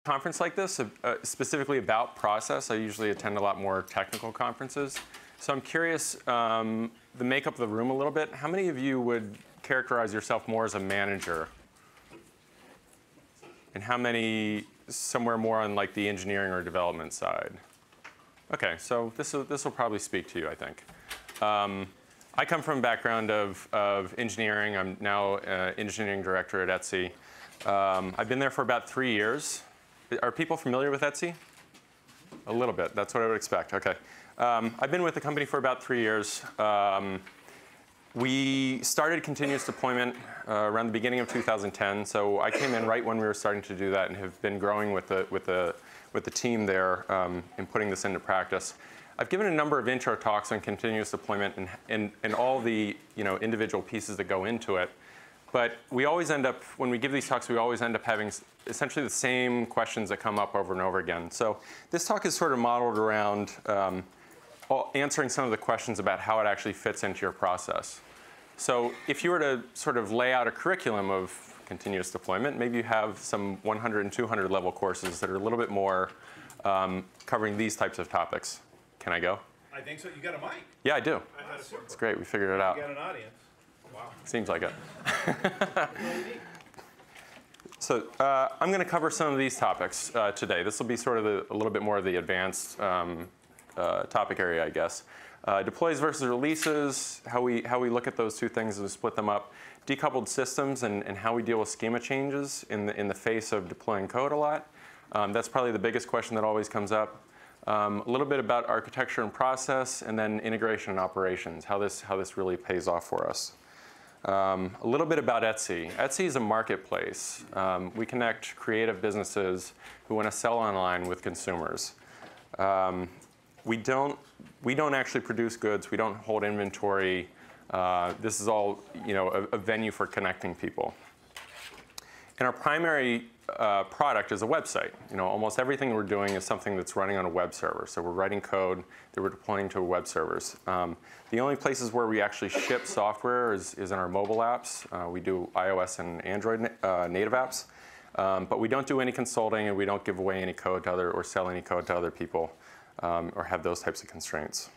conference like this, specifically about process. I usually attend a lot more technical conferences. So I'm curious, the makeup of the room a little bit. How many of you would characterize yourself more as a manager? And how many somewhere more on like the engineering or development side? Okay, so this will probably speak to you, I think. I come from a background of engineering. I'm now engineering director at Etsy. I've been there for about 3 years. Are people familiar with Etsy? A little bit. That's what I would expect. OK. I've been with the company for about 3 years. We started continuous deployment around the beginning of 2010. So I came in right when we were starting to do that and have been growing with the team there in putting this into practice. I've given a number of intro talks on continuous deployment and all the individual pieces that go into it. But we always end up, when we give these talks, we always end up having essentially the same questions that come up over and over again. So this talk is sort of modeled around answering some of the questions about how it actually fits into your process. So if you were to sort of lay out a curriculum of continuous deployment, maybe you have some 100 and 200 level courses that are a little bit more covering these types of topics. Can I go? I think so. You got a mic? Yeah, I do. It's great. We figured it out. You got an audience. Wow. Seems like it. So I'm going to cover some of these topics today. This will be sort of a little bit more of the advanced topic area, I guess. Deploys versus releases, how we look at those two things and split them up. Decoupled systems and how we deal with schema changes in the face of deploying code a lot. That's probably the biggest question that always comes up. A little bit about architecture and process, and then integration and operations, how this really pays off for us. A little bit about Etsy. Etsy is a marketplace. We connect creative businesses who want to sell online with consumers. We don't actually produce goods. We don't hold inventory. This is all a venue for connecting people. And our primary product is a website. Almost everything we're doing is something that's running on a web server. So we're writing code that we're deploying to web servers. The only places where we actually ship software is in our mobile apps. We do iOS and Android native apps. But we don't do any consulting, and we don't give away any code to or sell any code to other people or have those types of constraints.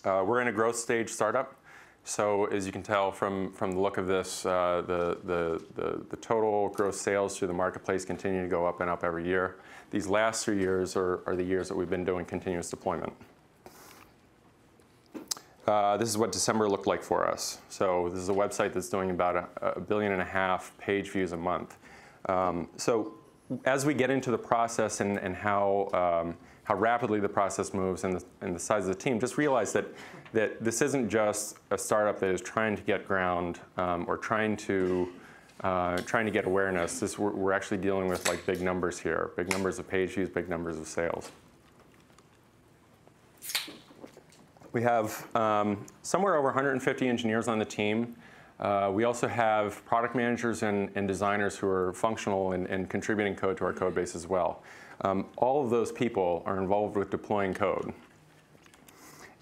We're in a growth stage startup. So as you can tell from the look of this, the total gross sales through the marketplace continue to go up and up every year. These last 3 years are the years that we've been doing continuous deployment. This is what December looked like for us. So this is a website that's doing about 1.5 billion page views a month. So as we get into the process and how rapidly the process moves and the size of the team, just realize that this isn't just a startup that is trying to get ground or trying to get awareness. We're actually dealing with like big numbers here, big numbers of page views, big numbers of sales. We have somewhere over 150 engineers on the team. We also have product managers and designers who are functional and contributing code to our code base as well. All of those people are involved with deploying code.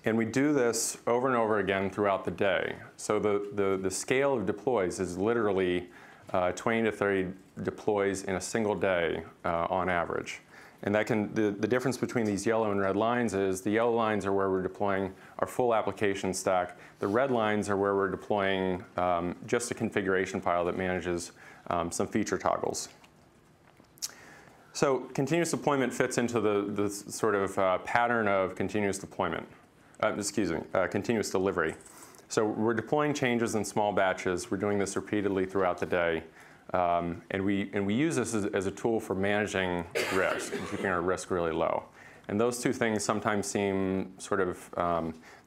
And we do this over and over again throughout the day. So the scale of deploys is literally 20 to 30 deploys in a single day on average. And the difference between these yellow and red lines is the yellow lines are where we're deploying our full application stack. The red lines are where we're deploying just a configuration file that manages some feature toggles. So continuous deployment fits into the sort of pattern of continuous deployment. Continuous delivery. So we're deploying changes in small batches. We're doing this repeatedly throughout the day. And we use this as a tool for managing risk and keeping our risk really low. And those two things sometimes seem sort of,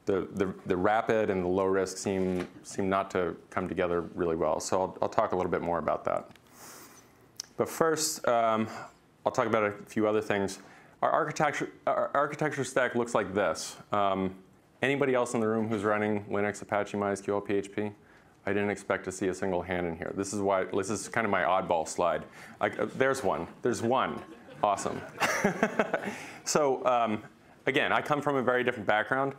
the rapid and the low risk seem not to come together really well. So I'll talk a little bit more about that. But first, I'll talk about a few other things. Our architecture stack looks like this. Anybody else in the room who's running Linux, Apache, MySQL, PHP? I didn't expect to see a single hand in here. This is kind of my oddball slide. There's one. There's one. Awesome. So again, I come from a very different background.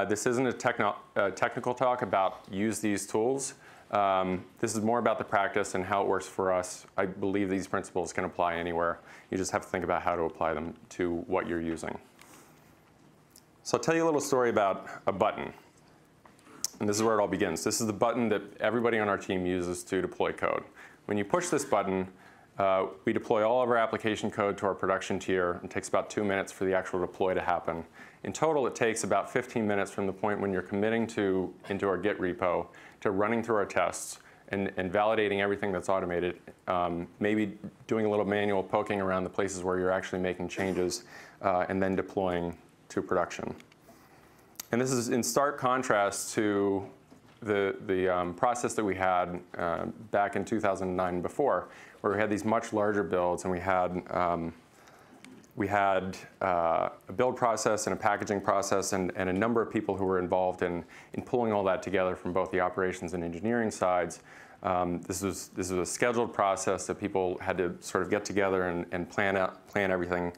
This isn't a technical talk about use these tools. This is more about the practice and how it works for us. I believe these principles can apply anywhere. You just have to think about how to apply them to what you're using. So I'll tell you a little story about a button. And this is where it all begins. This is the button that everybody on our team uses to deploy code. When you push this button, we deploy all of our application code to our production tier. It takes about 2 minutes for the actual deploy to happen. In total, it takes about 15 minutes from the point when you're committing into our Git repo to running through our tests and validating everything that's automated, maybe doing a little manual poking around the places where you're actually making changes, and then deploying to production. And this is in stark contrast to the process that we had back in 2009 and before, where we had these much larger builds, and we had a build process and a packaging process and a number of people who were involved in pulling all that together from both the operations and engineering sides. This was a scheduled process that people had to sort of get together and plan everything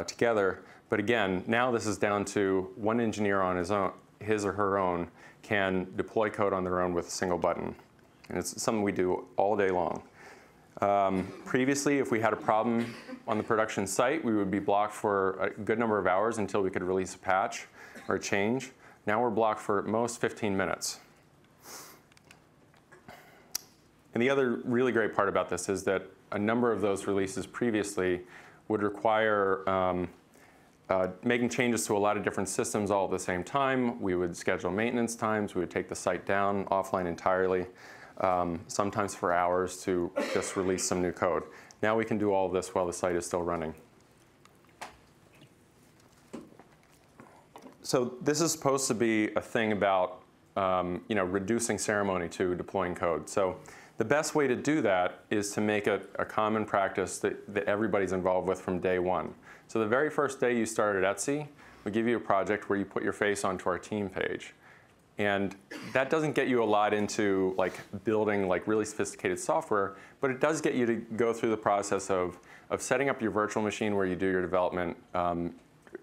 together. But again, now this is down to one engineer on his or her own can deploy code on their own with a single button. And it's something we do all day long. Previously, if we had a problem on the production site, we would be blocked for a good number of hours until we could release a patch or a change. Now we're blocked for at most 15 minutes. And the other really great part about this is that a number of those releases previously would require making changes to a lot of different systems all at the same time. We would schedule maintenance times. We would take the site down offline entirely, sometimes for hours to just release some new code. Now we can do all of this while the site is still running. So this is supposed to be a thing about reducing ceremony to deploying code. So the best way to do that is to make it a common practice that everybody's involved with from day one. So the very first day you start at Etsy, we give you a project where you put your face onto our team page. And that doesn't get you a lot into building really sophisticated software, but it does get you to go through the process of setting up your virtual machine where you do your development,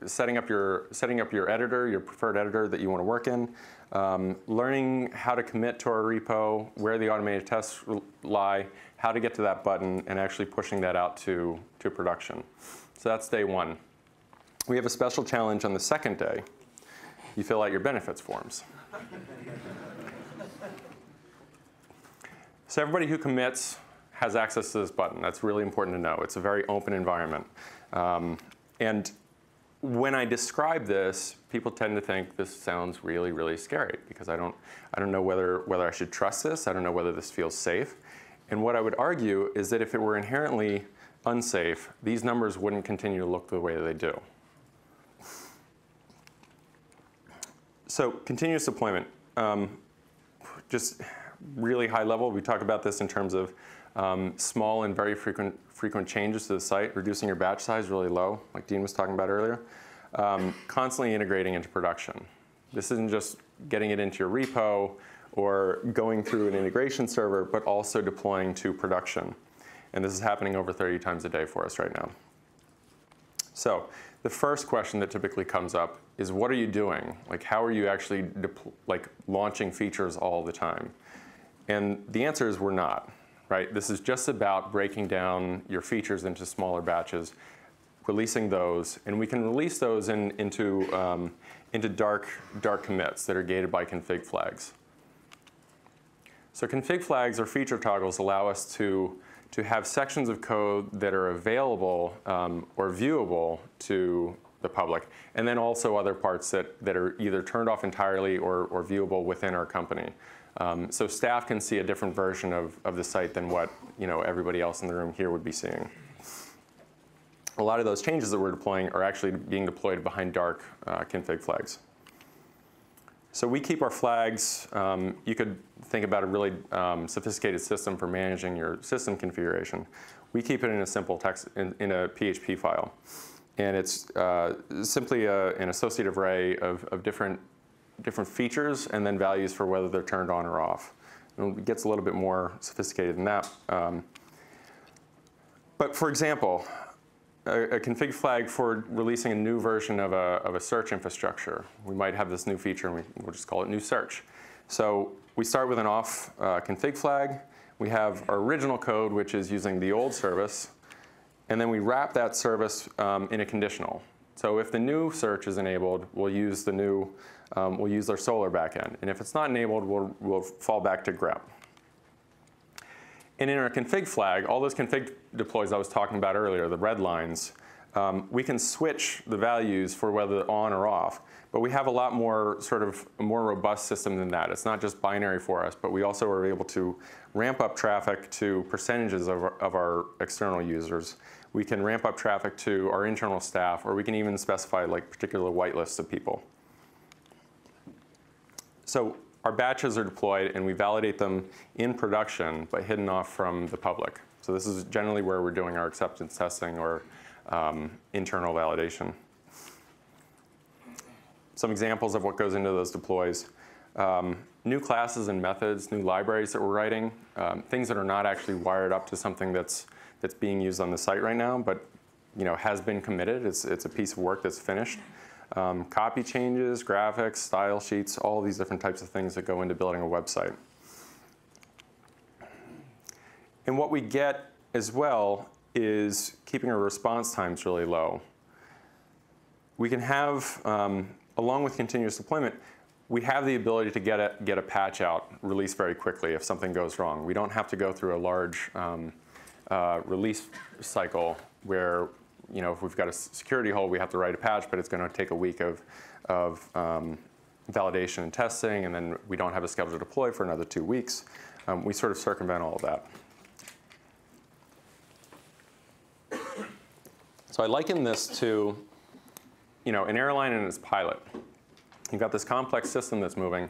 setting up your editor, your preferred editor that you want to work in, learning how to commit to our repo, where the automated tests lie, how to get to that button, and actually pushing that out to production. So that's day one. We have a special challenge on the second day. You fill out your benefits forms. So everybody who commits has access to this button. That's really important to know. It's a very open environment. And when I describe this, people tend to think this sounds really, really scary because I don't know whether I should trust this. I don't know whether this feels safe. And what I would argue is that if it were inherently unsafe, these numbers wouldn't continue to look the way they do. So continuous deployment, just really high level. We talk about this in terms of small and very frequent changes to the site, reducing your batch size really low, like Dean was talking about earlier, constantly integrating into production. This isn't just getting it into your repo or going through an integration server, but also deploying to production. And this is happening over 30 times a day for us right now. So the first question that typically comes up is, what are you doing? How are you actually launching features all the time? And the answer is we're not, right? This is just about breaking down your features into smaller batches, releasing those, and we can release those into dark commits that are gated by config flags. So config flags or feature toggles allow us to have sections of code that are available or viewable to the public, and then also other parts that are either turned off entirely or viewable within our company. So staff can see a different version of the site than what everybody else in the room here would be seeing. A lot of those changes that we're deploying are actually being deployed behind dark config flags. So we keep our flags. You could think about a really sophisticated system for managing your system configuration. We keep it in a simple text, in a PHP file. And it's simply an associative array of different features and then values for whether they're turned on or off. And it gets a little bit more sophisticated than that. But for example, a config flag for releasing a new version of a search infrastructure. We might have this new feature, and we'll just call it new search. So we start with an off config flag. We have our original code, which is using the old service. And then we wrap that service in a conditional. So if the new search is enabled, we'll use the new, we'll use our Solr backend. And if it's not enabled, we'll fall back to grep. And in our config flag, all those config deploys I was talking about earlier, the red lines, we can switch the values for whether on or off. But we have a lot more sort of a more robust system than that. It's not just binary for us, but we also are able to ramp up traffic to percentages of our external users. We can ramp up traffic to our internal staff, or we can even specify like particular whitelists of people. So our batches are deployed, and we validate them in production, but hidden off from the public. So this is generally where we're doing our acceptance testing or internal validation. Some examples of what goes into those deploys. New classes and methods, new libraries that we're writing, things that are not actually wired up to something that's being used on the site right now, but has been committed. It's a piece of work that's finished. Copy changes, graphics, style sheets, all these different types of things that go into building a website. And what we get as well is keeping our response times really low. We can have, along with continuous deployment, we have the ability to get a patch out, release very quickly if something goes wrong. We don't have to go through a large release cycle where if we've got a security hole, we have to write a patch, but it's going to take a week of validation and testing, and then we don't have a schedule to deploy for another 2 weeks. We sort of circumvent all of that. So I liken this to an airline and its pilot. You've got this complex system that's moving,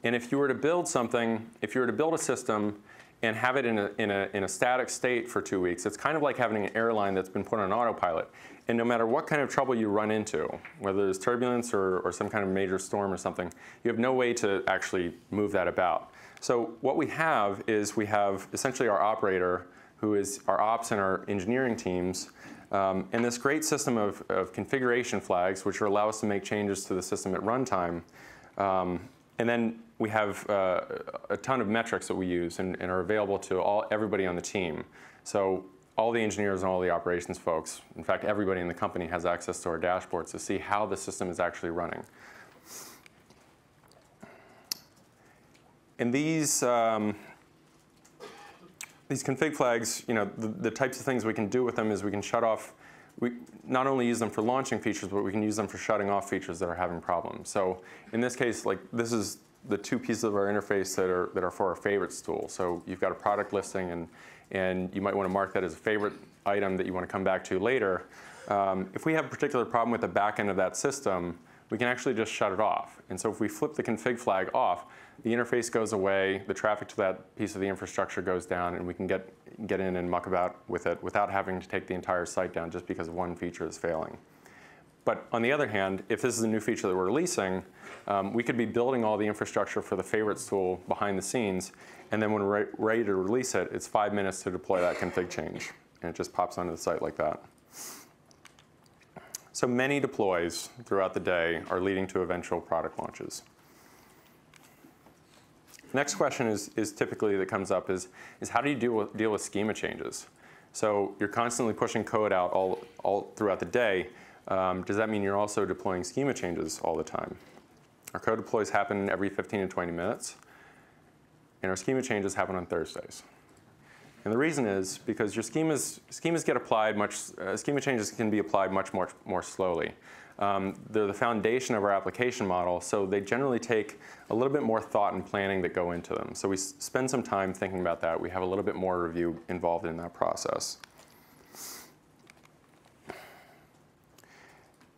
and if you were to build something, if you were to build a system and have it in a static state for 2 weeks, it's kind of like having an airline that's been put on autopilot. And no matter what kind of trouble you run into, whether there's turbulence or some kind of major storm or something, you have no way to actually move that about. So what we have is we have essentially our operator, who is our ops and our engineering teams, and this great system of configuration flags, which allow us to make changes to the system at runtime. And then we have a ton of metrics that we use and are available to everybody on the team. So all the engineers and all the operations folks, in fact, everybody in the company has access to our dashboards to see how the system is actually running. And these config flags, the types of things we can do with them is we can shut off. We not only use them for launching features, but we can use them for shutting off features that are having problems. So in this case, this is the two pieces of our interface that are for our favorites tool. So you've got a product listing, and you might want to mark that as a favorite item that you want to come back to later. If we have a particular problem with the back end of that system, we can actually just shut it off. And so if we flip the config flag off, the interface goes away, the traffic to that piece of the infrastructure goes down, and we can get in and muck about with it without having to take the entire site down just because one feature is failing. But on the other hand, if this is a new feature that we're releasing, we could be building all the infrastructure for the favorites tool behind the scenes, and then when we're ready to release it, it's 5 minutes to deploy that config change, and it just pops onto the site like that. So many deploys throughout the day are leading to eventual product launches. Next question is typically that comes up is how do you deal with schema changes? So you're constantly pushing code out all throughout the day. Does that mean you're also deploying schema changes all the time? Our code deploys happen every 15 to 20 minutes, and our schema changes happen on Thursdays. And the reason is because your schemas get applied schema changes can be applied much more slowly. They're the foundation of our application model, so they generally take a little bit more thought and planning that go into them. So we spend some time thinking about that. We have a little bit more review involved in that process.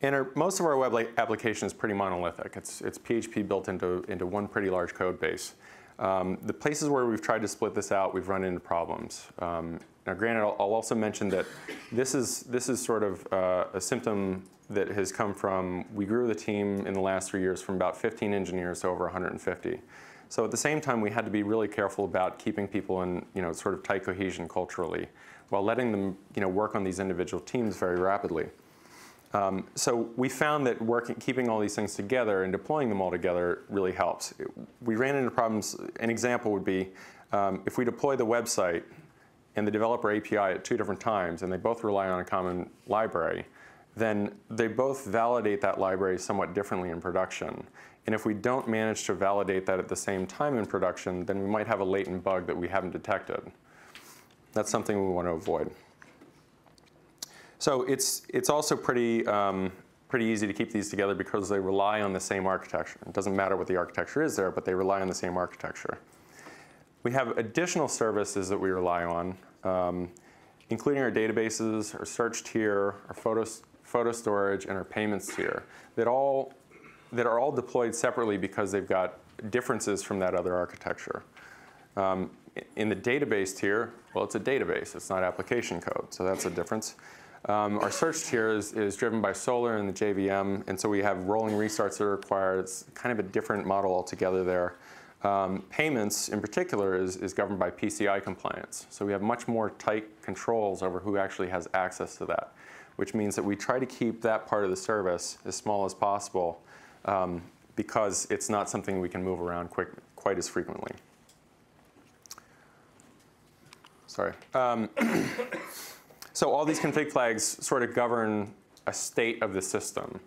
And most of our web application is pretty monolithic. It's PHP built into one pretty large code base. The places where we've tried to split this out, we've run into problems. Now, granted, I'll also mention that this is sort of a symptom that has come from, we grew the team in the last 3 years from about 15 engineers to over 150. So at the same time, we had to be really careful about keeping people in sort of tight cohesion culturally, while letting them work on these individual teams very rapidly. So we found that keeping all these things together and deploying them all together really helps. We ran into problems. An example would be if we deploy the website and the developer API at 2 different times, and they both rely on a common library, then they both validate that library somewhat differently in production. And if we don't manage to validate that at the same time in production, then we might have a latent bug that we haven't detected. That's something we want to avoid. So it's also pretty easy to keep these together because they rely on the same architecture. It doesn't matter what the architecture is there, but they rely on the same architecture. We have additional services that we rely on, including our databases, our search tier, our photo storage, and our payments tier that are all deployed separately because they've got differences from that other architecture. In the database tier, well, it's a database. It's not application code, so that's a difference. Our search tier is driven by Solr and the JVM, and so we have rolling restarts that are required. It's kind of a different model altogether there. Payments, in particular, is governed by PCI compliance. So we have much more tight controls over who actually has access to that, which means that we try to keep that part of the service as small as possible because it's not something we can move around quite as frequently. Sorry. So all these config flags sort of govern a state of the system.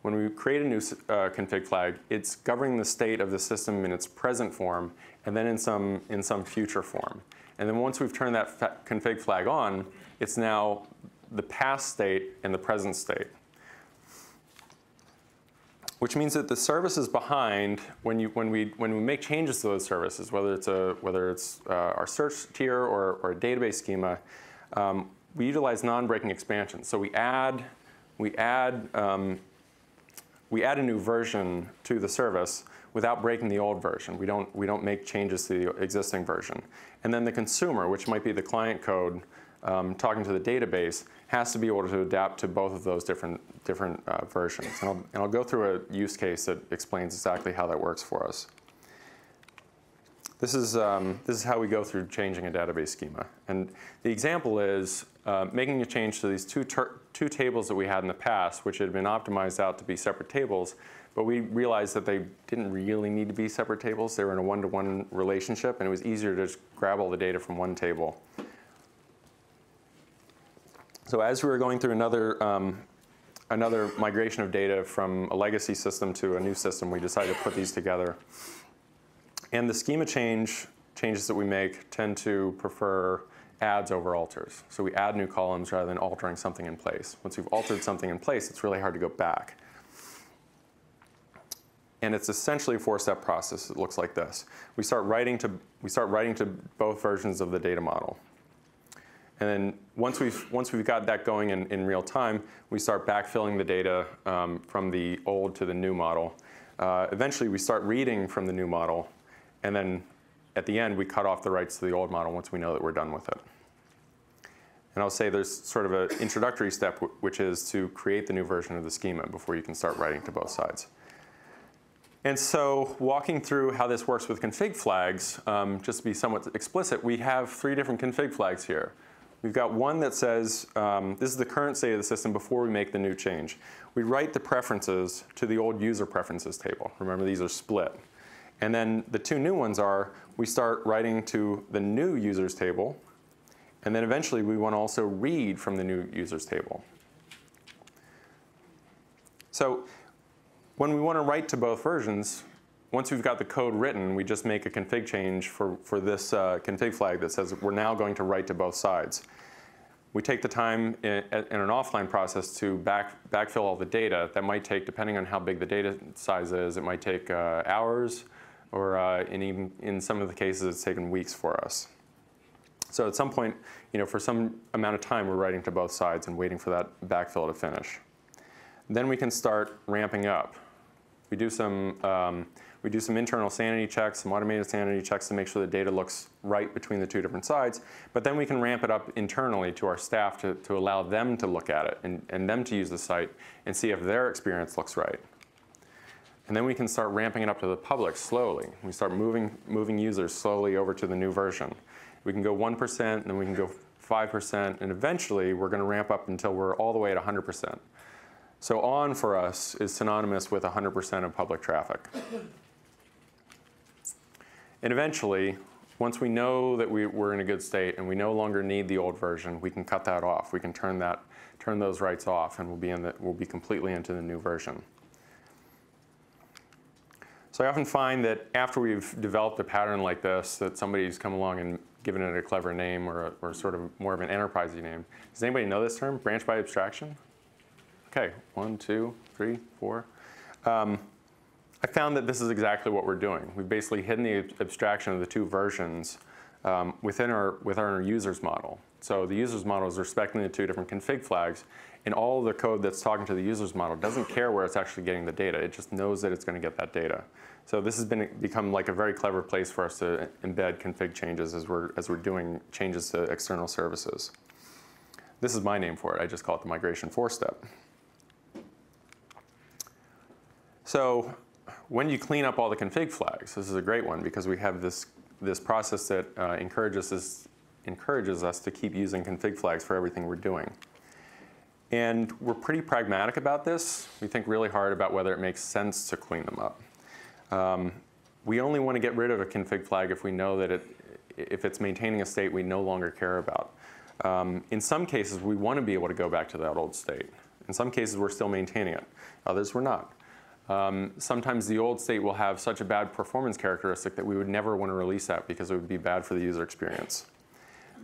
When we create a new config flag, it's governing the state of the system in its present form and then in some future form. And then once we've turned that config flag on, it's now the past state and the present state. Which means that the services behind, when we make changes to those services, whether it's our search tier or a database schema, we utilize non-breaking expansions. So we add a new version to the service without breaking the old version. We don't make changes to the existing version. And then the consumer, which might be the client code talking to the database, has to be able to adapt to both of those different versions. And I'll go through a use case that explains exactly how that works for us. This is how we go through changing a database schema. And the example is making a change to these two tables that we had in the past, which had been optimized out to be separate tables, but we realized that they didn't really need to be separate tables. They were in a one-to-one relationship, and it was easier to just grab all the data from one table. So as we were going through another migration of data from a legacy system to a new system, we decided to put these together. And the schema changes that we make tend to prefer adds over alters. So we add new columns rather than altering something in place. Once we've altered something in place, it's really hard to go back. And it's essentially a 4-step process. It looks like this. We start writing to both versions of the data model. And then once we've got that going in real time, we start backfilling the data from the old to the new model. Eventually, we start reading from the new model. And then at the end, we cut off the writes to the old model once we know that we're done with it. And I'll say there's sort of an introductory step, which is to create the new version of the schema before you can start writing to both sides. And so walking through how this works with config flags, just to be somewhat explicit, we have 3 different config flags here. We've got one that says, this is the current state of the system before we make the new change. We write the preferences to the old user preferences table. Remember, these are split. And then the 2 new ones are, we start writing to the new users table, and then eventually we want to also read from the new users table. So when we want to write to both versions, once we've got the code written, we just make a config change for this config flag that says we're now going to write to both sides. We take the time in an offline process to backfill all the data. That might take, depending on how big the data size is, it might take hours, or even in some of the cases, it's taken weeks for us. So at some point, for some amount of time, we're writing to both sides and waiting for that backfill to finish. Then we can start ramping up. We do some internal sanity checks, some automated sanity checks to make sure the data looks right between the 2 different sides. But then we can ramp it up internally to our staff to allow them to look at it and them to use the site and see if their experience looks right. And then we can start ramping it up to the public slowly. We start moving users slowly over to the new version. We can go 1%, and then we can go 5%, and eventually we're going to ramp up until we're all the way at 100%. So on for us is synonymous with 100% of public traffic. And eventually, once we know that we're in a good state and we no longer need the old version, we can cut that off. We can turn those writes off, and we'll be completely into the new version. So I often find that after we've developed a pattern like this, that somebody's come along and given it a clever name or sort of more of an enterprisey name. Does anybody know this term, branch by abstraction? Okay, 1, 2, 3, 4. I found that this is exactly what we're doing. We've basically hidden the abstraction of the two versions within our users model. So the users model is respecting the two different config flags, and all of the code that's talking to the users model doesn't care where it's actually getting the data. It just knows that it's going to get that data. So this has become like a very clever place for us to embed config changes as we're doing changes to external services. This is my name for it. I just call it the migration 4-step. So when you clean up all the config flags, this is a great one because we have this process that encourages us to keep using config flags for everything we're doing. And we're pretty pragmatic about this. We think really hard about whether it makes sense to clean them up. We only want to get rid of a config flag if we know that if it's maintaining a state we no longer care about. In some cases, we want to be able to go back to that old state. In some cases, we're still maintaining it. Others, we're not. Sometimes the old state will have such a bad performance characteristic that we would never want to release that because it would be bad for the user experience.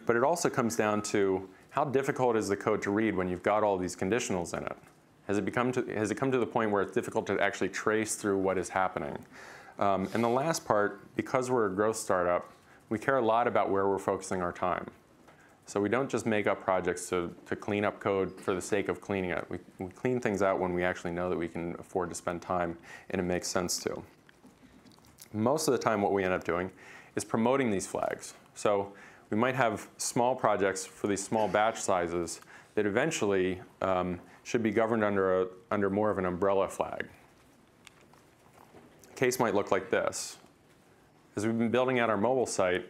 But it also comes down to how difficult is the code to read when you've got all these conditionals in it? Has it come to the point where it's difficult to actually trace through what is happening? And the last part, because we're a growth startup, we care a lot about where we're focusing our time. So we don't just make up projects to clean up code for the sake of cleaning it. We clean things out when we actually know that we can afford to spend time and it makes sense to. Most of the time what we end up doing is promoting these flags. So we might have small projects for these small batch sizes that eventually should be governed under more of an umbrella flag. The case might look like this. As we've been building out our mobile site,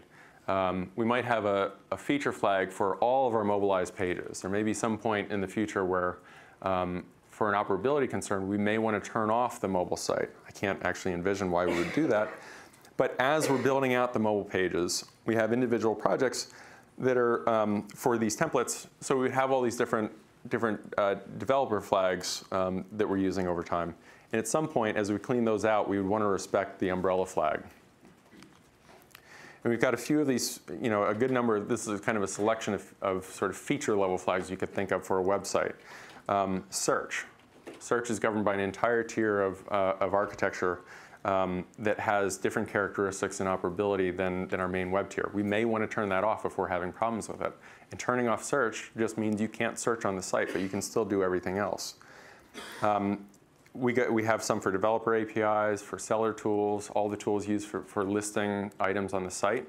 we might have a feature flag for all of our mobilized pages. There may be some point in the future where, for an operability concern, we may want to turn off the mobile site. I can't actually envision why we would do that. But as we're building out the mobile pages, we have individual projects that are for these templates. So we have all these different developer flags that we're using over time. And at some point, as we clean those out, we would want to respect the umbrella flag. And we've got a few of these, a good number. This is kind of a selection of sort of feature level flags you could think of for a website. Search. Search is governed by an entire tier of architecture that has different characteristics and operability than our main web tier. We may want to turn that off if we're having problems with it. And turning off search just means you can't search on the site, but you can still do everything else. We have some for developer APIs, for seller tools, all the tools used for listing items on the site.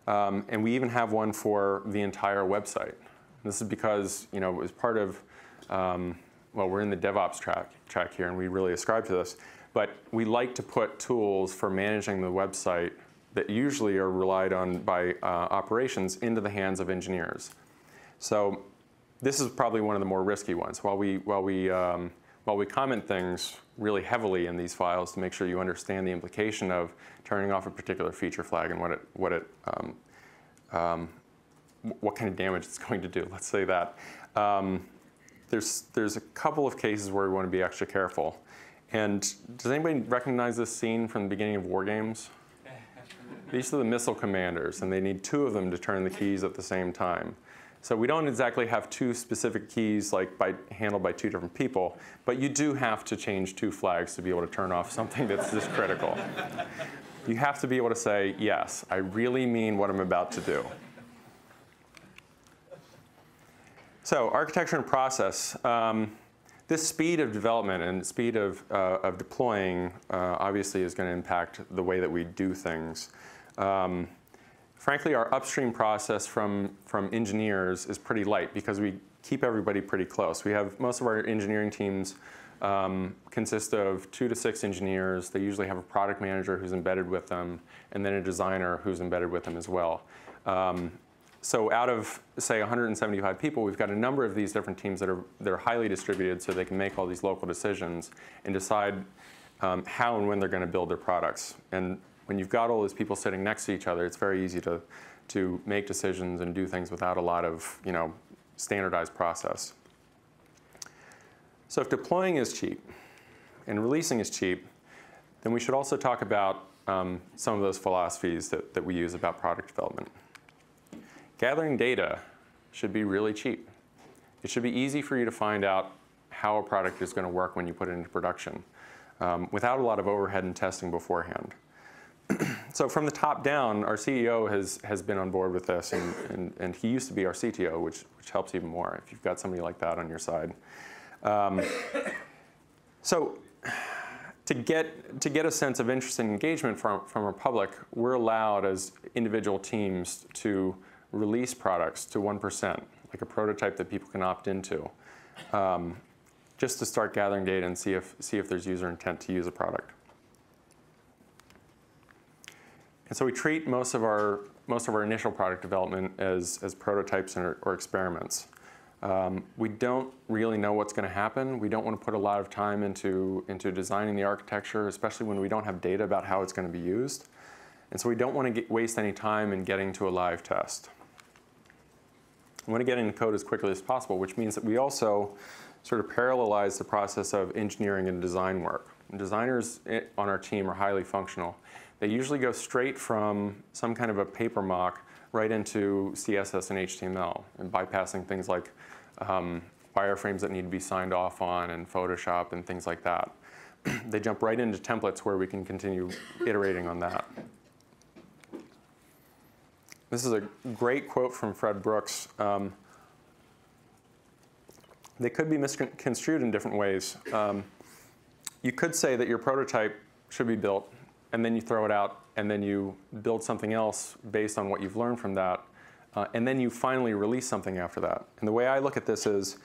And we even have one for the entire website. This is because, as part of, well, we're in the DevOps track here, and we really ascribe to this. But we like to put tools for managing the website that usually are relied on by operations into the hands of engineers. So this is probably one of the more risky ones. While we comment things really heavily in these files to make sure you understand the implication of turning off a particular feature flag and what kind of damage it's going to do, let's say that. There's a couple of cases where we want to be extra careful. And does anybody recognize this scene from the beginning of War Games? These are the missile commanders, and they need two of them to turn the keys at the same time. So we don't exactly have two specific keys handled by two different people, but you do have to change two flags to be able to turn off something that's this critical. You have to be able to say, yes, I really mean what I'm about to do. So architecture and process. This speed of development and speed of deploying obviously is going to impact the way that we do things. Frankly, our upstream process from engineers is pretty light because we keep everybody pretty close. We have most of our engineering teams consist of 2 to 6 engineers. They usually have a product manager who's embedded with them, and then a designer who's embedded with them as well. So out of, say, 175 people, we've got a number of these different teams that are highly distributed so they can make all these local decisions and decide how and when they're going to build their products. And when you've got all those people sitting next to each other, it's very easy to make decisions and do things without a lot of standardized process. So if deploying is cheap and releasing is cheap, then we should also talk about some of those philosophies that we use about product development. Gathering data should be really cheap. It should be easy for you to find out how a product is going to work when you put it into production without a lot of overhead and testing beforehand. So from the top down, our CEO has been on board with this, and he used to be our CTO, which helps even more if you've got somebody like that on your side. So to get a sense of interest and engagement from our public, we're allowed as individual teams to release products to 1%, like a prototype that people can opt into, just to start gathering data and see if there's user intent to use a product. And so we treat most of our initial product development as prototypes or experiments. We don't really know what's going to happen. We don't want to put a lot of time into designing the architecture, especially when we don't have data about how it's going to be used. And so we don't want to waste any time in getting to a live test. We want to get into code as quickly as possible, which means that we also sort of parallelize the process of engineering and design work. And designers on our team are highly functional. They usually go straight from some kind of a paper mock right into CSS and HTML, and bypassing things like wireframes that need to be signed off on and Photoshop and things like that. They jump right into templates where we can continue iterating on that. This is a great quote from Fred Brooks. They could be misconstrued in different ways. You could say that your prototype should be built, and then you throw it out, and then you build something else based on what you've learned from that, and then you finally release something after that. And the way I look at this is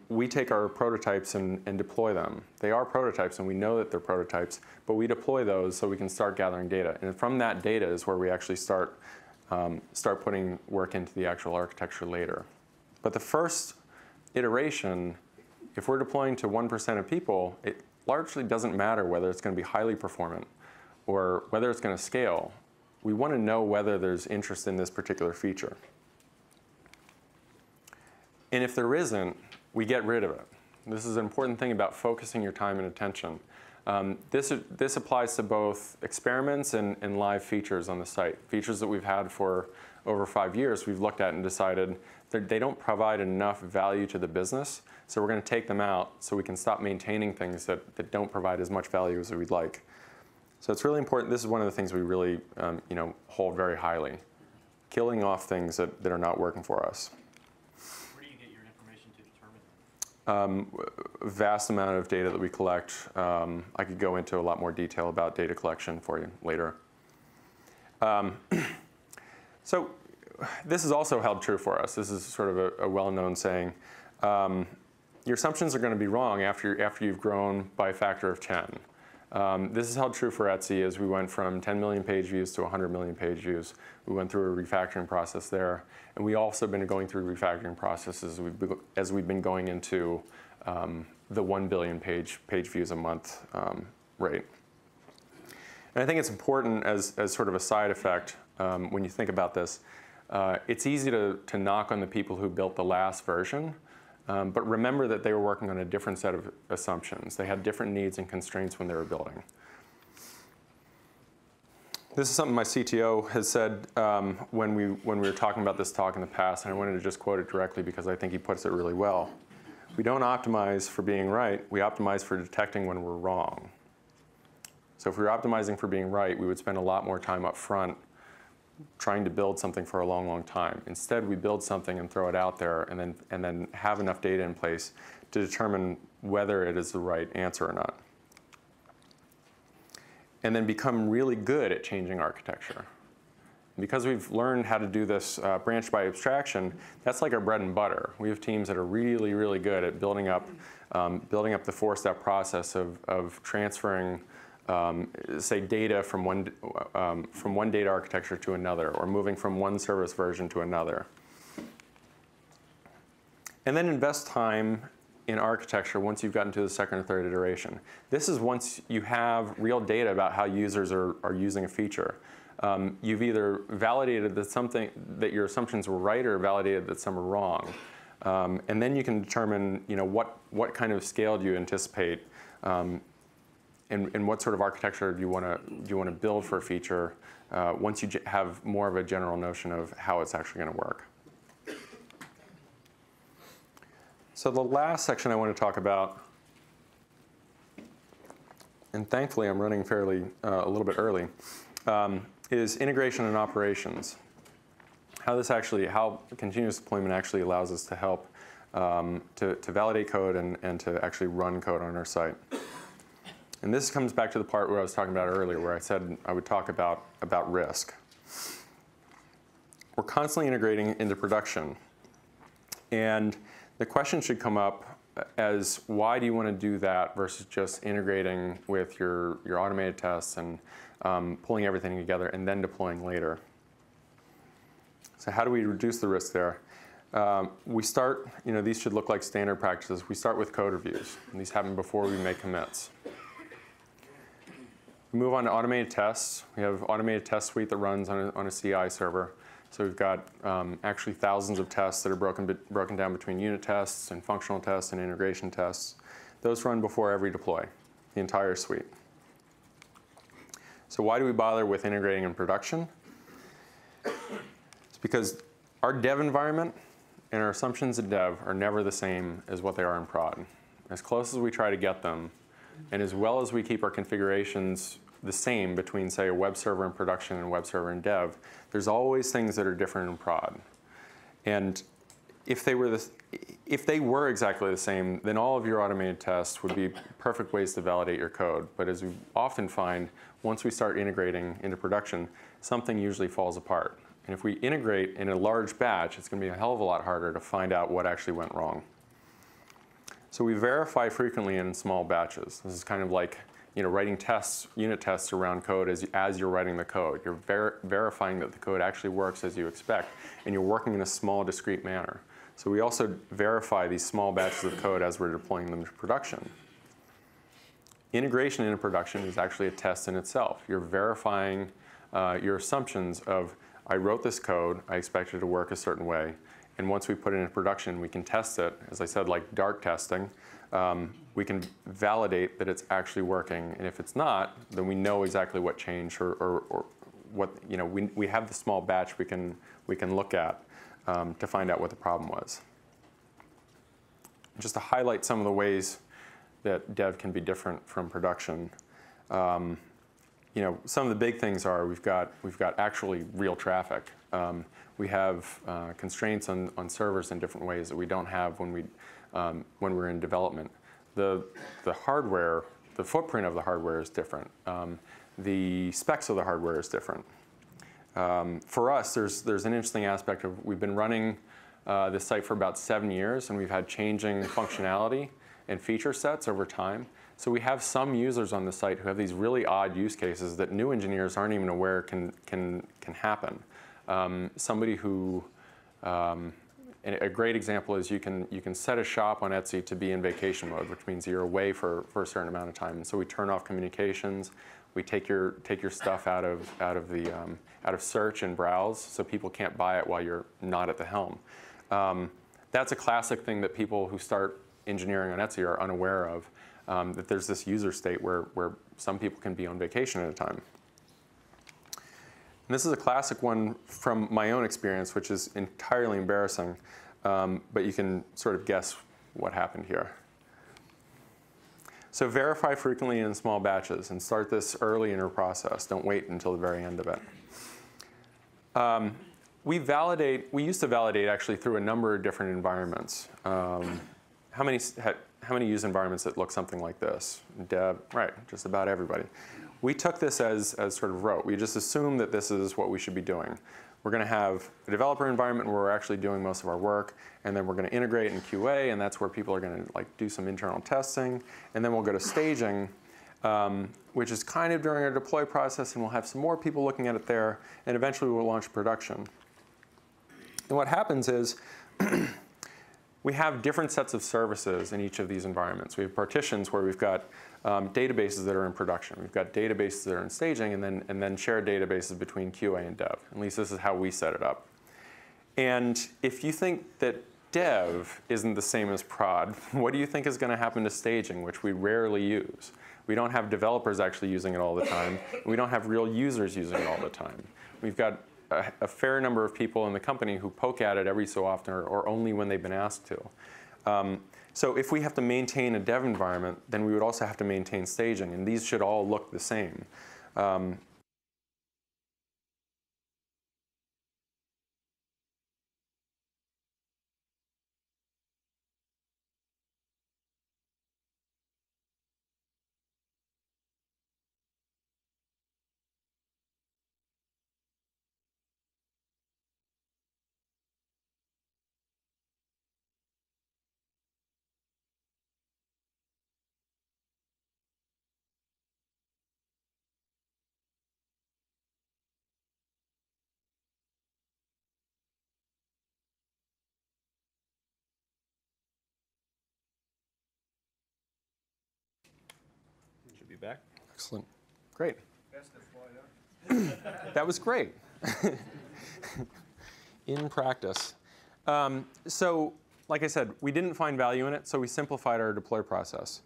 we take our prototypes and deploy them. They are prototypes, and we know that they're prototypes, but we deploy those so we can start gathering data. And from that data is where we actually start putting work into the actual architecture later. But the first iteration, if we're deploying to 1% of people, it largely doesn't matter whether it's going to be highly performant or whether it's going to scale. We want to know whether there's interest in this particular feature. And if there isn't, we get rid of it. This is an important thing about focusing your time and attention. This applies to both experiments and live features on the site. Features that we've had for over 5 years, we've looked at and decided that they don't provide enough value to the business, so we're going to take them out so we can stop maintaining things that don't provide as much value as we'd like. So it's really important. This is one of the things we really hold very highly, killing off things that are not working for us. Where do you get your information to determine that? A vast amount of data that we collect. I could go into a lot more detail about data collection for you later. So this is also held true for us. This is sort of a well-known saying. Your assumptions are going to be wrong after you've grown by a factor of 10. This is held true for Etsy as we went from 10 million page views to 100 million page views. We went through a refactoring process there. And we also been going through refactoring processes as we've been going into the 1 billion page views a month rate. And I think it's important as sort of a side effect when you think about this. It's easy to knock on the people who built the last version. But remember that they were working on a different set of assumptions. They had different needs and constraints when they were building. This is something my CTO has said when we were talking about this talk in the past, and I wanted to just quote it directly because I think he puts it really well. We don't optimize for being right, we optimize for detecting when we're wrong. So if we were optimizing for being right, we would spend a lot more time up front trying to build something for a long, long time. Instead, we build something and throw it out there and then have enough data in place to determine whether it is the right answer or not. And then become really good at changing architecture. Because we've learned how to do this branch by abstraction, that's like our bread and butter. We have teams that are really, really good at building up the four-step process of transferring say, data from one data architecture to another, or moving from one service version to another. And then invest time in architecture once you've gotten to the second or third iteration. This is once you have real data about how users are using a feature. You've either validated that your assumptions were right, or validated that some are wrong. And then you can determine, what kind of scale do you anticipate, and what sort of architecture do you want to build for a feature once you have more of a general notion of how it's actually going to work. So the last section I want to talk about, and thankfully I'm running fairly a little bit early, is integration and operations. How continuous deployment actually allows us to help to validate code and to actually run code on our site. And this comes back to the part where I was talking about earlier, where I said I would talk about risk. We're constantly integrating into production. And the question should come up as, why do you want to do that versus just integrating with your automated tests and pulling everything together and then deploying later? So how do we reduce the risk there? We start, these should look like standard practices. We start with code reviews. And these happen before we make commits. We move on to automated tests. We have automated test suite that runs on a CI server. So we've got actually thousands of tests that are broken down between unit tests and functional tests and integration tests. Those run before every deploy, the entire suite. So why do we bother with integrating in production? It's because our dev environment and our assumptions in dev are never the same as what they are in prod. As close as we try to get them, and as well as we keep our configurations the same between, say, a web server in production and a web server in dev, there's always things that are different in prod. And if they were exactly the same, then all of your automated tests would be perfect ways to validate your code. But as we often find, once we start integrating into production, something usually falls apart. And if we integrate in a large batch, it's going to be a hell of a lot harder to find out what actually went wrong. So we verify frequently in small batches. This is kind of like writing tests, unit tests around code as you're writing the code. You're verifying that the code actually works as you expect, and you're working in a small, discrete manner. So we also verify these small batches of code as we're deploying them to production. Integration into production is actually a test in itself. You're verifying your assumptions of, I wrote this code, I expect it to work a certain way, and once we put it into production, we can test it, as I said, like dark testing. We can validate that it's actually working, and if it's not, then we know exactly what changed or what, we have the small batch we can look at to find out what the problem was. Just to highlight some of the ways that dev can be different from production. Some of the big things are we've got actually real traffic. We have constraints on servers in different ways that we don't have when we're in development. The hardware, the footprint of the hardware is different. The specs of the hardware is different. For us, there's an interesting aspect of, we've been running this site for about 7 years, and we've had changing functionality and feature sets over time. So we have some users on the site who have these really odd use cases that new engineers aren't even aware can happen. Somebody who, a great example is you can set a shop on Etsy to be in vacation mode, which means you're away for a certain amount of time. And so we turn off communications. We take your stuff out of search and browse, so people can't buy it while you're not at the helm. That's a classic thing that people who start engineering on Etsy are unaware of. That there's this user state where some people can be on vacation at a time. And this is a classic one from my own experience, which is entirely embarrassing, but you can sort of guess what happened here. So verify frequently in small batches and start this early in your process. Don't wait until the very end of it. We used to validate actually through a number of different environments. How many use environments that look something like this? Dev, right, just about everybody. We took this as sort of rote. We just assumed that this is what we should be doing. We're going to have a developer environment where we're actually doing most of our work, and then we're going to integrate in QA, and that's where people are going to do some internal testing, and then we'll go to staging, which is kind of during our deploy process, and we'll have some more people looking at it there, and eventually we'll launch production. And what happens is we have different sets of services in each of these environments. We have partitions where we've got databases that are in production. We've got databases that are in staging, and then shared databases between QA and dev. At least this is how we set it up. And if you think that dev isn't the same as prod, what do you think is going to happen to staging, which we rarely use? We don't have developers actually using it all the time. We don't have real users using it all the time. We've got a fair number of people in the company who poke at it every so often or only when they've been asked to. So if we have to maintain a dev environment, then we would also have to maintain staging, and these should all look the same. Should be back. Excellent. Great. Best to fly up. That was great. In practice. So, like I said, we didn't find value in it, so we simplified our deploy process.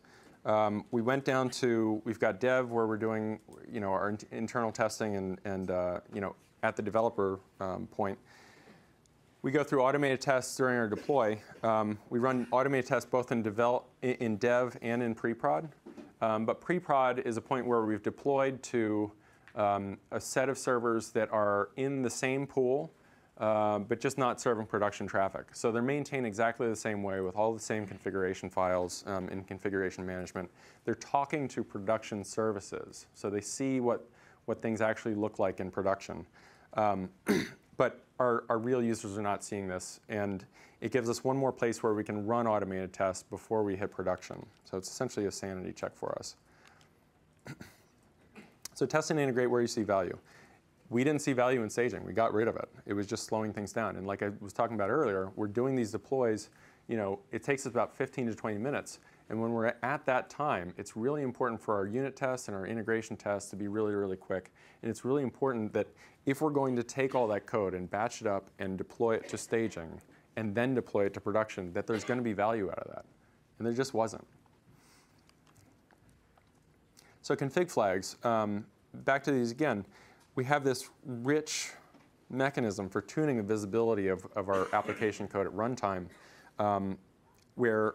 We went down to, we've got dev where we're doing, our internal testing and at the developer point. We go through automated tests during our deploy. We run automated tests both in dev and in pre-prod. But pre-prod is a point where we've deployed to a set of servers that are in the same pool, but just not serving production traffic. So they're maintained exactly the same way with all the same configuration files in configuration management. They're talking to production services, so they see what things actually look like in production. But our real users are not seeing this, and it gives us one more place where we can run automated tests before we hit production. So it's essentially a sanity check for us. So test and integrate where you see value. We didn't see value in staging. We got rid of it. It was just slowing things down. And like I was talking about earlier, we're doing these deploys. It takes us about 15 to 20 minutes. And when we're at that time, it's really important for our unit tests and our integration tests to be really, really quick. And it's really important that if we're going to take all that code and batch it up and deploy it to staging and then deploy it to production, that there's going to be value out of that. And there just wasn't. So config flags, back to these again. We have this rich mechanism for tuning the visibility of our application code at runtime, where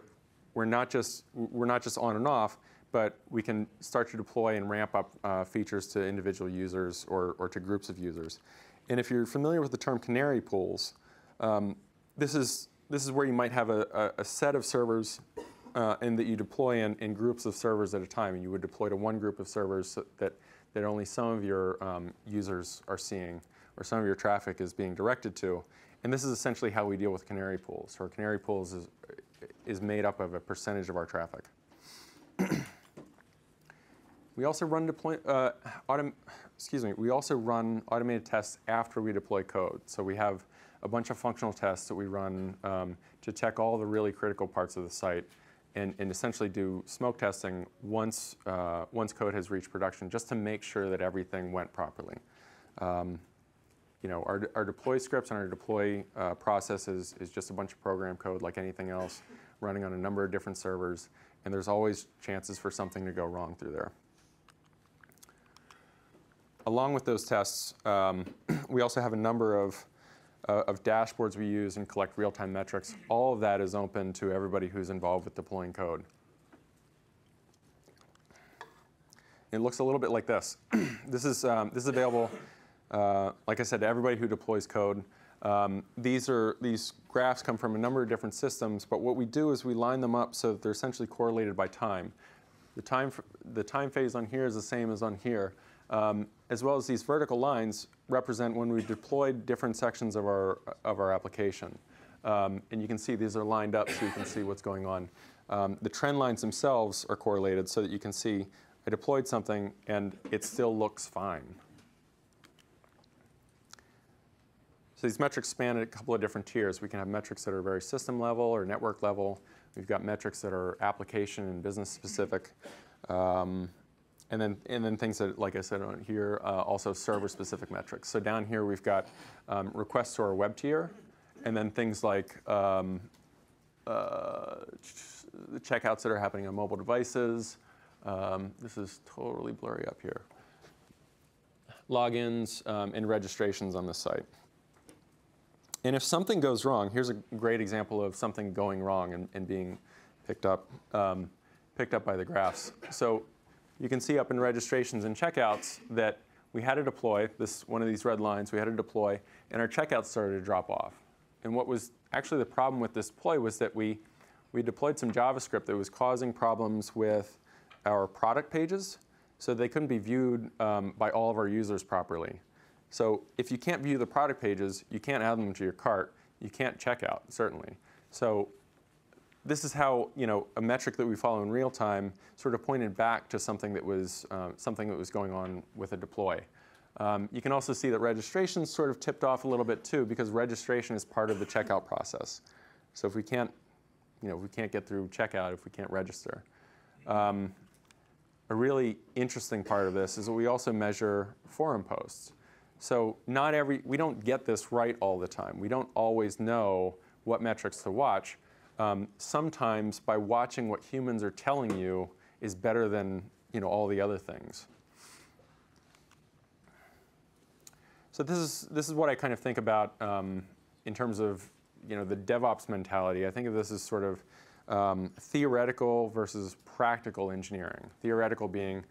we're not just on and off, but we can start to deploy and ramp up features to individual users or to groups of users. And if you're familiar with the term canary pools, this is where you might have a set of servers and that you deploy in groups of servers at a time. And you would deploy to one group of servers that only some of your users are seeing, or some of your traffic is being directed to. And this is essentially how we deal with canary pools. So our canary pools is made up of a percentage of our traffic. We also run we also run automated tests after we deploy code. So we have a bunch of functional tests that we run to check all the really critical parts of the site, and essentially do smoke testing once code has reached production, just to make sure that everything went properly. Our deploy scripts and our deploy processes is just a bunch of program code like anything else, running on a number of different servers, and there's always chances for something to go wrong through there. Along with those tests, we also have a number of dashboards we use and collect real-time metrics. All of that is open to everybody who's involved with deploying code. It looks a little bit like this. This is available, like I said, to everybody who deploys code. These graphs come from a number of different systems, but what we do is we line them up so that they're essentially correlated by time. The time phase on here is the same as on here, as well as these vertical lines represent when we deployed different sections of our application. And you can see these are lined up so you can see what's going on. The trend lines themselves are correlated so that you can see I deployed something, and it still looks fine. So these metrics span a couple of different tiers. We can have metrics that are very system level or network level. We've got metrics that are application and business specific. And then things that, like I said on here, also server-specific metrics. So down here we've got requests to our web tier, and then things like the checkouts that are happening on mobile devices. This is totally blurry up here. Logins and registrations on the site. And if something goes wrong, here's a great example of something going wrong and being picked up by the graphs. So you can see up in registrations and checkouts that we had to deploy one of these red lines. We had to deploy, and our checkouts started to drop off. And what was actually the problem with this deploy was that we deployed some JavaScript that was causing problems with our product pages, so they couldn't be viewed by all of our users properly. So if you can't view the product pages, you can't add them to your cart. You can't check out, certainly. So this is how a metric that we follow in real time sort of pointed back to something that was going on with a deploy. You can also see that registration sort of tipped off a little bit too, because registration is part of the checkout process. So if we can't get through checkout if we can't register. A really interesting part of this is that we also measure forum posts. So we don't get this right all the time. We don't always know what metrics to watch. Sometimes by watching what humans are telling you is better than all the other things. So this is what I kind of think about in terms of the DevOps mentality. I think of this as sort of theoretical versus practical engineering. Theoretical being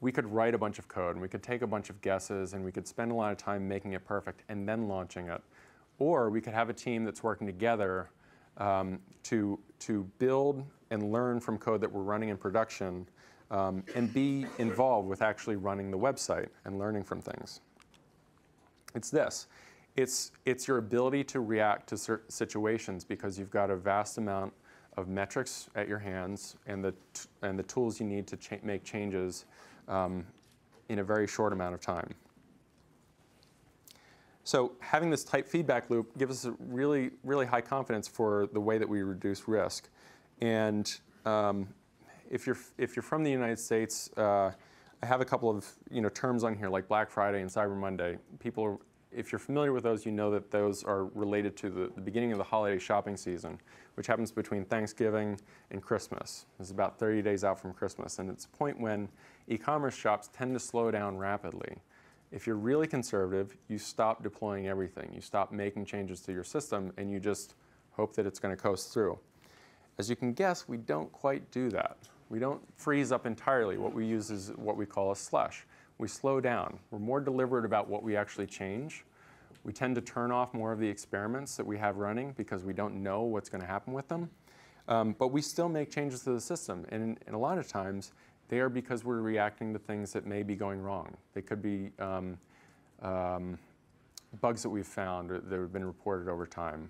we could write a bunch of code, and we could take a bunch of guesses, and we could spend a lot of time making it perfect and then launching it. Or we could have a team that's working together to build and learn from code that we're running in production and be involved with actually running the website and learning from things. It's this. It's your ability to react to certain situations because you've got a vast amount of metrics at your hands and the tools you need to make changes in a very short amount of time. So having this tight feedback loop gives us a really, really high confidence for the way that we reduce risk. And if you're from the United States, I have a couple of terms on here like Black Friday and Cyber Monday. If you're familiar with those, you know that those are related to the beginning of the holiday shopping season, which happens between Thanksgiving and Christmas. It's about 30 days out from Christmas, and it's a point when e-commerce shops tend to slow down rapidly. If you're really conservative, you stop deploying everything. You stop making changes to your system, and you just hope that it's going to coast through. As you can guess, we don't quite do that. We don't freeze up entirely. What we use is what we call a slush. We slow down. We're more deliberate about what we actually change. We tend to turn off more of the experiments that we have running because we don't know what's going to happen with them. But we still make changes to the system. And a lot of times, they are because we're reacting to things that may be going wrong. They could be bugs that we've found or that have been reported over time.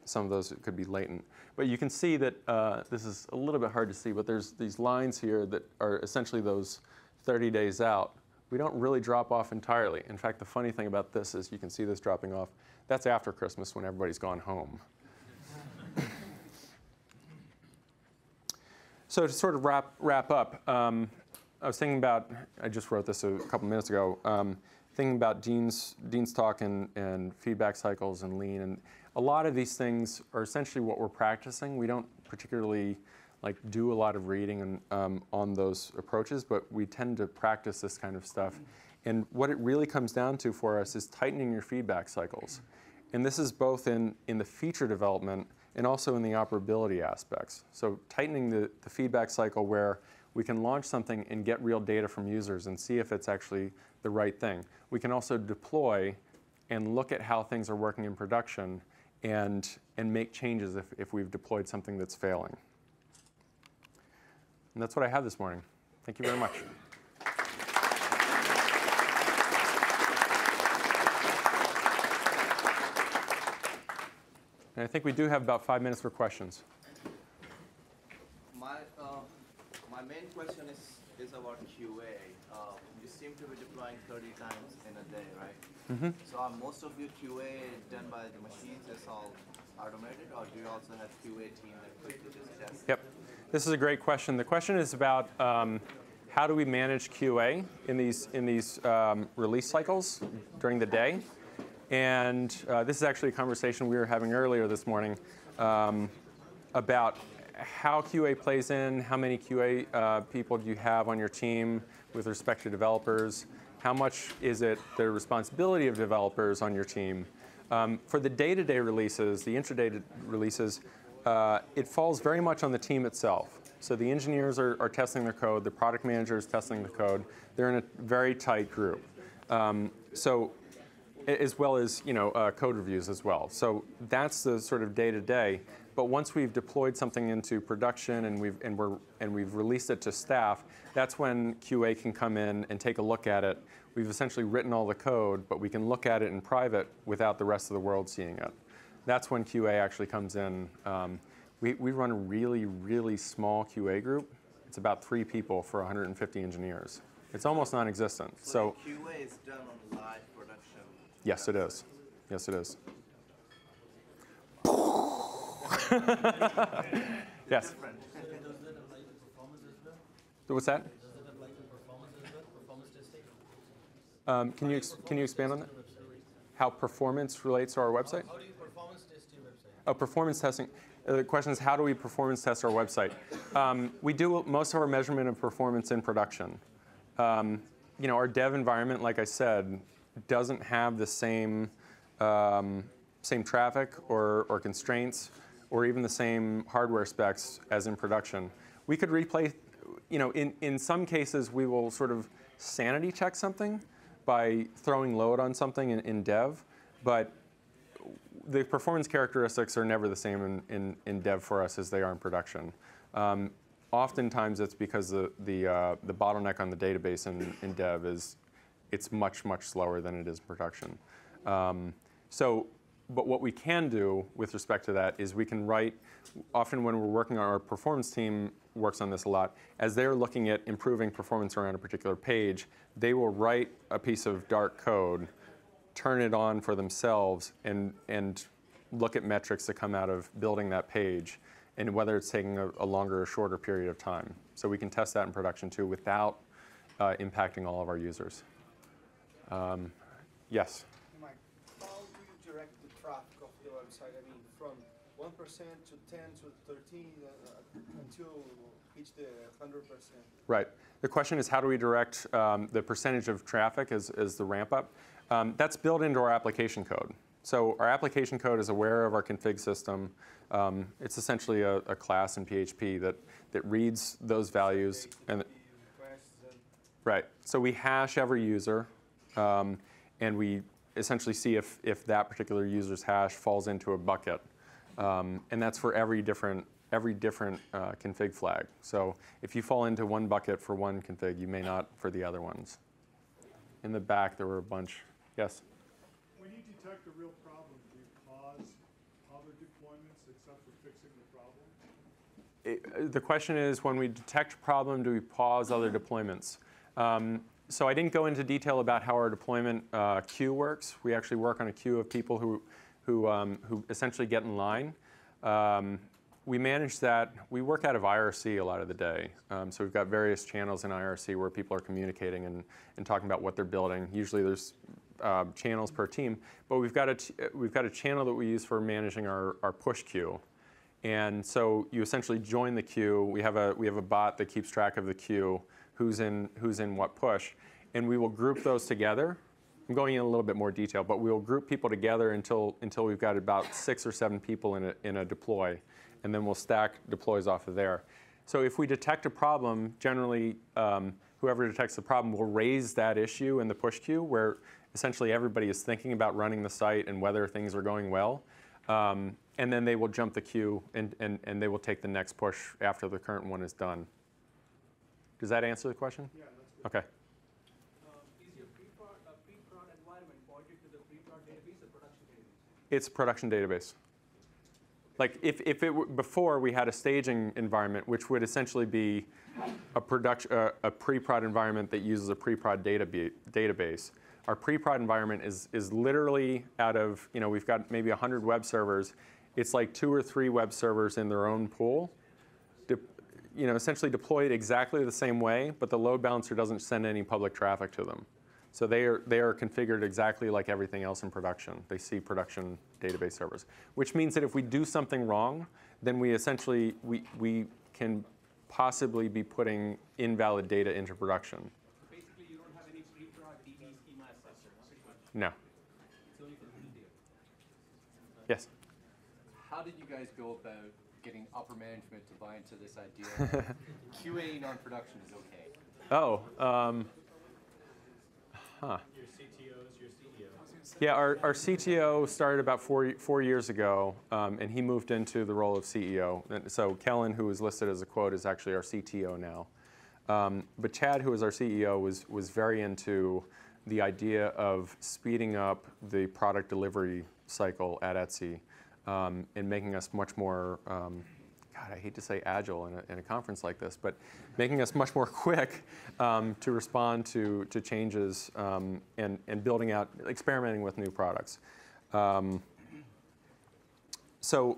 Some of those could be latent. But you can see that this is a little bit hard to see, but there's these lines here that are essentially those 30 days out. We don't really drop off entirely. In fact, the funny thing about this is you can see this dropping off. That's after Christmas when everybody's gone home. So to sort of wrap up, I was thinking about, I just wrote this a couple minutes ago, thinking about Dean's talk and feedback cycles and lean. And a lot of these things are essentially what we're practicing. We don't particularly do a lot of reading on those approaches, but we tend to practice this kind of stuff. And what it really comes down to for us is tightening your feedback cycles. And this is both in the feature development and also in the operability aspects. So tightening the feedback cycle where we can launch something and get real data from users and see if it's actually the right thing. We can also deploy and look at how things are working in production and make changes if we've deployed something that's failing. And that's what I have this morning. Thank you very much. And I think we do have about 5 minutes for questions. My main question is about QA. You seem to be deploying 30 times in a day, right? Mm-hmm. So are most of your QA done by the machines? It's all automated, or do you also have QA team that quickly just test? Yep. This is a great question. The question is about how do we manage QA in these release cycles during the day? And this is actually a conversation we were having earlier this morning about how QA plays in, how many QA people do you have on your team with respect to developers, how much is it the responsibility of developers on your team. For the day-to-day releases, the intraday releases, it falls very much on the team itself. So the engineers are testing their code, the product manager is testing the code. They're in a very tight group. As well as code reviews as well. So that's the sort of day-to-day. But once we've deployed something into production and we've released it to staff, that's when QA can come in and take a look at it. We've essentially written all the code, but we can look at it in private without the rest of the world seeing it. That's when QA actually comes in. We run a really, really small QA group. It's about 3 people for 150 engineers. It's almost non-existent. So the QA is done on live production? Yes, it is. Yes, it is. Yes. What's that? Can you expand on that? How performance relates to our website? How do you performance test your website? Oh, performance testing. The question is, how do we performance test our website? We do most of our measurement of performance in production. Our dev environment, like I said, doesn't have the same traffic or constraints or even the same hardware specs as in production. We could replay, in some cases we will sort of sanity check something by throwing load on something in dev, but the performance characteristics are never the same in dev for us as they are in production. Oftentimes it's because the bottleneck on the database in dev it's much, much slower than it is in production. But what we can do with respect to that is we can write, often when we're working on our performance team works on this a lot, as they're looking at improving performance around a particular page, they will write a piece of dark code, turn it on for themselves, and look at metrics that come out of building that page, and whether it's taking a longer or shorter period of time. So we can test that in production too without impacting all of our users. Yes? Mike, how do you direct the traffic of the website? I mean, from 1% to 10 to 13 until reach the 100%. Right. The question is, how do we direct the percentage of traffic as the ramp up? That's built into our application code. So our application code is aware of our config system. It's essentially a class in PHP that reads those values. Right. So we hash every user, and we essentially see if that particular user's hash falls into a bucket. And that's for every different config flag. So if you fall into one bucket for one config, you may not for the other ones. In the back, there were a bunch. Yes? When you detect a real problem, do you pause other deployments except for fixing the problem? The question is, when we detect a problem, do we pause other deployments? So I didn't go into detail about how our deployment queue works. We actually work on a queue of people who essentially get in line. We manage that. We work out of IRC a lot of the day. So we've got various channels in IRC where people are communicating and talking about what they're building. Usually there's channels per team, but we've got a channel that we use for managing our push queue. And so you essentially join the queue. We have a bot that keeps track of the queue, who's in what push, and we will group those together. I'm going in a little bit more detail, but we will group people together until we've got about 6 or 7 people in a deploy, and then we'll stack deploys off of there. So if we detect a problem, generally whoever detects the problem will raise that issue in the push queue, where essentially everybody is thinking about running the site and whether things are going well. And then they will jump the queue and they will take the next push after the current one is done. Does that answer the question? Yeah, that's good. Okay. Is your pre-prod environment pointed to the pre-prod database or production database? It's a production database. Okay. Like if it were, before we had a staging environment, which would essentially be a pre-prod environment that uses a pre-prod database. Our pre-prod environment is literally out of, we've got maybe 100 web servers. It's like 2 or 3 web servers in their own pool, essentially deployed exactly the same way, but the load balancer doesn't send any public traffic to them. So they are configured exactly like everything else in production. They see production database servers, which means that if we do something wrong, then we essentially, we can possibly be putting invalid data into production. So basically, you don't have any pre-prod DB schema as such? No. It's only for media. Yes? How did you guys go about getting upper management to buy into this idea that QAing on production is okay? Oh, Your CTOs, your CEOs. yeah, our CTO started about four years ago, and he moved into the role of CEO. And so Kellen, who is listed as a quote, is actually our CTO now. But Chad, who is our CEO, was very into the idea of speeding up the product delivery cycle at Etsy and making us much more, God, I hate to say agile in a conference like this, but making us much more quick to respond to changes and building out, experimenting with new products. So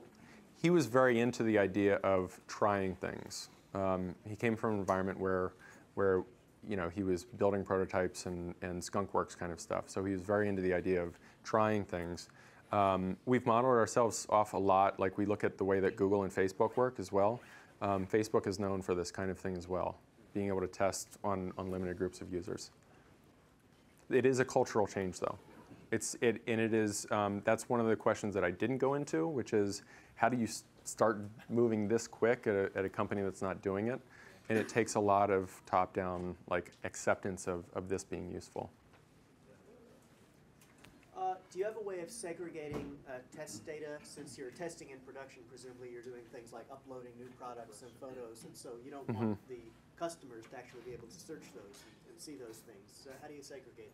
he was very into the idea of trying things. He came from an environment where he was building prototypes and skunkworks kind of stuff. So he was very into the idea of trying things. We've modeled ourselves off a lot. Like we look at the way that Google and Facebook work as well. Facebook is known for this kind of thing as well, being able to test on limited groups of users. It is a cultural change, though. That's one of the questions that I didn't go into, which is how do you start moving this quick at a company that's not doing it? And it takes a lot of top-down acceptance of this being useful. Do you have a way of segregating test data? Since you're testing in production, presumably you're doing things like uploading new products and photos, and so you don't want the customers to actually be able to search those and see those things. So how do you segregate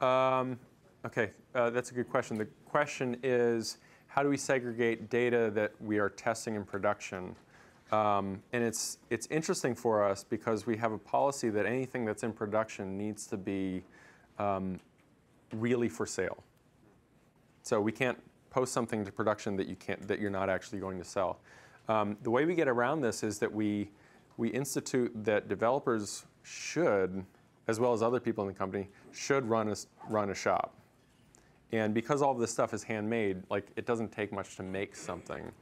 that? Okay, that's a good question. The question is, how do we segregate data that we are testing in production? And it's interesting for us because we have a policy that anything that's in production needs to be really for sale. So we can't post something to production that you're not actually going to sell. The way we get around this is that we institute that developers should, as well as other people in the company, should run a shop. And because all of this stuff is handmade, it doesn't take much to make something.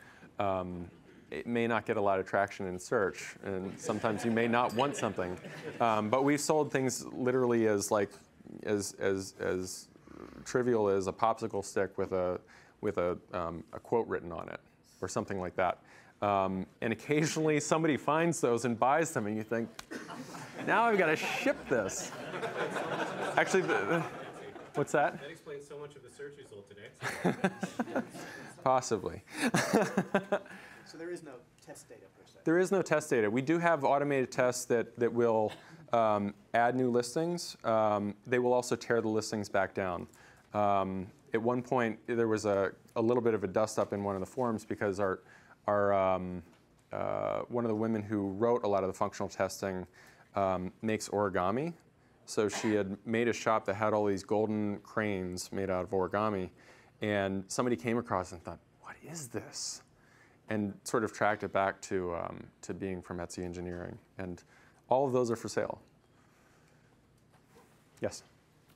It may not get a lot of traction in search, and sometimes you may not want something. But we've sold things literally as trivial as a popsicle stick with a quote written on it, or something like that. And occasionally somebody finds those and buys them, and you think, now I've got to ship this. Actually, what's that? That explains so much of the search result today. Possibly. So there is no test data per se? There is no test data. We do have automated tests that will add new listings. They will also tear the listings back down. At one point, there was a little bit of a dust-up in one of the forums because one of the women who wrote a lot of the functional testing makes origami. So she had made a shop that had all these golden cranes made out of origami. And somebody came across and thought, what is this? And sort of tracked it back to being from Etsy Engineering. And all of those are for sale. Yes?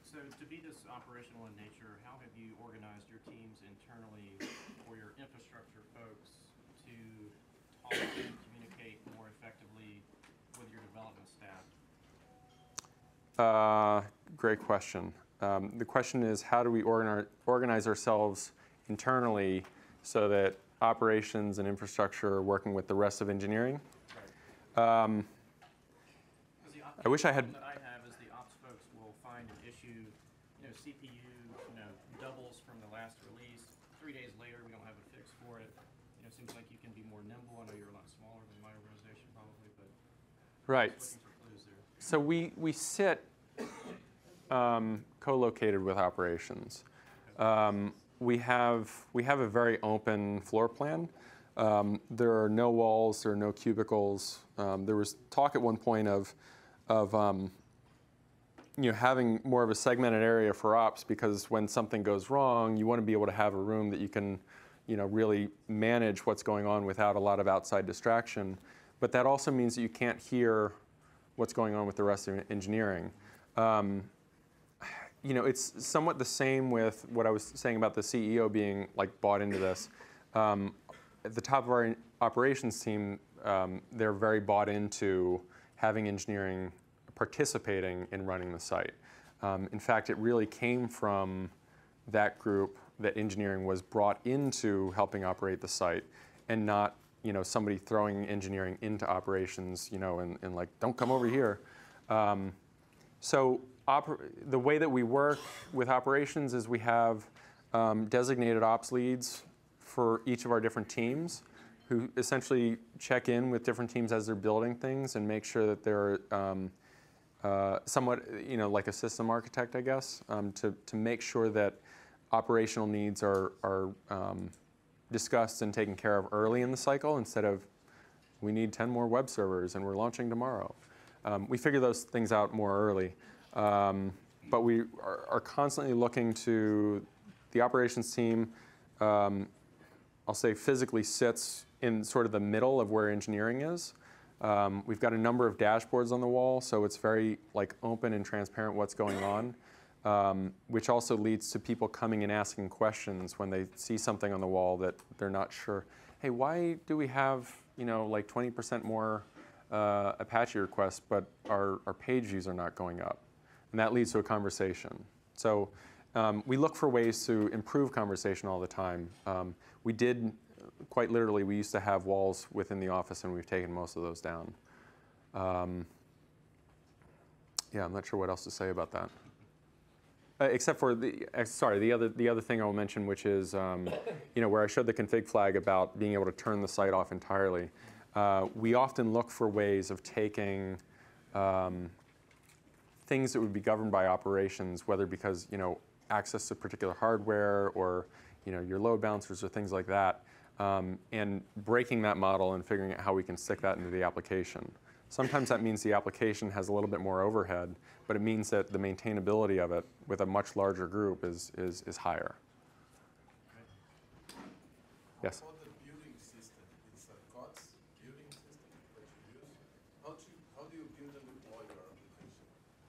So to be this operational in nature, how have you organized your teams internally or your infrastructure folks to talk and communicate more effectively with your development staff? Great question. The question is, how do we organize ourselves internally so that operations and infrastructure are working with the rest of engineering? Right. I wish I had. That I have is the ops folks will find an issue, CPU, doubles from the last release. 3 days later, we don't have a fix for it. It seems like you can be more nimble. I know you're a lot smaller than my organization probably, but Right. just looking for clues there. So we sit co-located with operations. We have a very open floor plan. There are no walls, there are no cubicles. There was talk at one point of having more of a segmented area for ops, because when something goes wrong, you want to be able to have a room that you can really manage what's going on without a lot of outside distraction. But that also means that you can't hear what's going on with the rest of engineering. It's somewhat the same with what I was saying about the CEO being bought into this. At the top of our operations team, they're very bought into having engineering participating in running the site. In fact, it really came from that group that engineering was brought into helping operate the site, and not somebody throwing engineering into operations and like, don't come over here. So the way that we work with operations is we have designated ops leads for each of our different teams, who essentially check in with different teams as they're building things and make sure that they're somewhat, like a system architect, I guess, to make sure that operational needs are discussed and taken care of early in the cycle, instead of, we need 10 more web servers and we're launching tomorrow. We figure those things out more early. But we are constantly looking to the operations team. I'll say physically sits in sort of the middle of where engineering is. We've got a number of dashboards on the wall, so it's very open and transparent what's going on, which also leads to people coming and asking questions when they see something on the wall that they're not sure. Hey, why do we have 20% more Apache requests, but our page views are not going up? And that leads to a conversation. So we look for ways to improve conversation all the time. We did, quite literally, we used to have walls within the office, and we've taken most of those down. Yeah, I'm not sure what else to say about that. Except for the other thing I'll mention, which is where I showed the config flag about being able to turn the site off entirely. We often look for ways of taking things that would be governed by operations, whether because access to particular hardware or your load balancers or things like that, and breaking that model and figuring out how we can stick that into the application. Sometimes that means the application has a little bit more overhead, but it means that the maintainability of it with a much larger group is higher. Yes? For the building system, it's a COTS building system that you use. How do you build and deploy your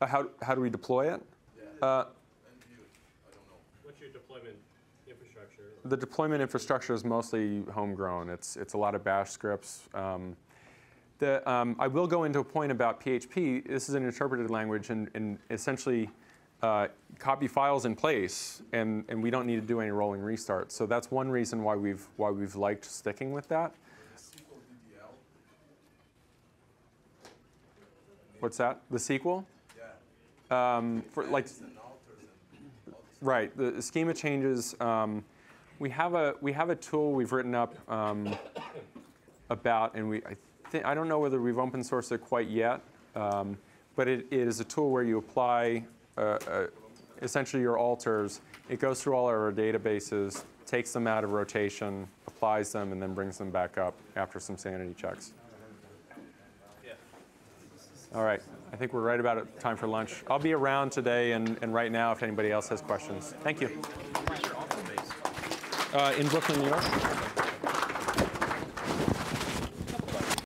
application? How do we deploy it? Yeah. And build, I don't know. What's your deployment infrastructure? The deployment infrastructure is mostly homegrown. It's a lot of bash scripts. I will go into a point about PHP. This is an interpreted language, and essentially copy files in place, and we don't need to do any rolling restarts. So that's one reason why we've liked sticking with that. What's that? The SQL? Yeah. Right. The schema changes. We have a tool we've written up about, and I don't know whether we've open sourced it quite yet, but it is a tool where you apply essentially your alters. It goes through all our databases, takes them out of rotation, applies them, and then brings them back up after some sanity checks. All right. I think we're right about time for lunch. I'll be around today and right now if anybody else has questions. Thank you. In Brooklyn, New York.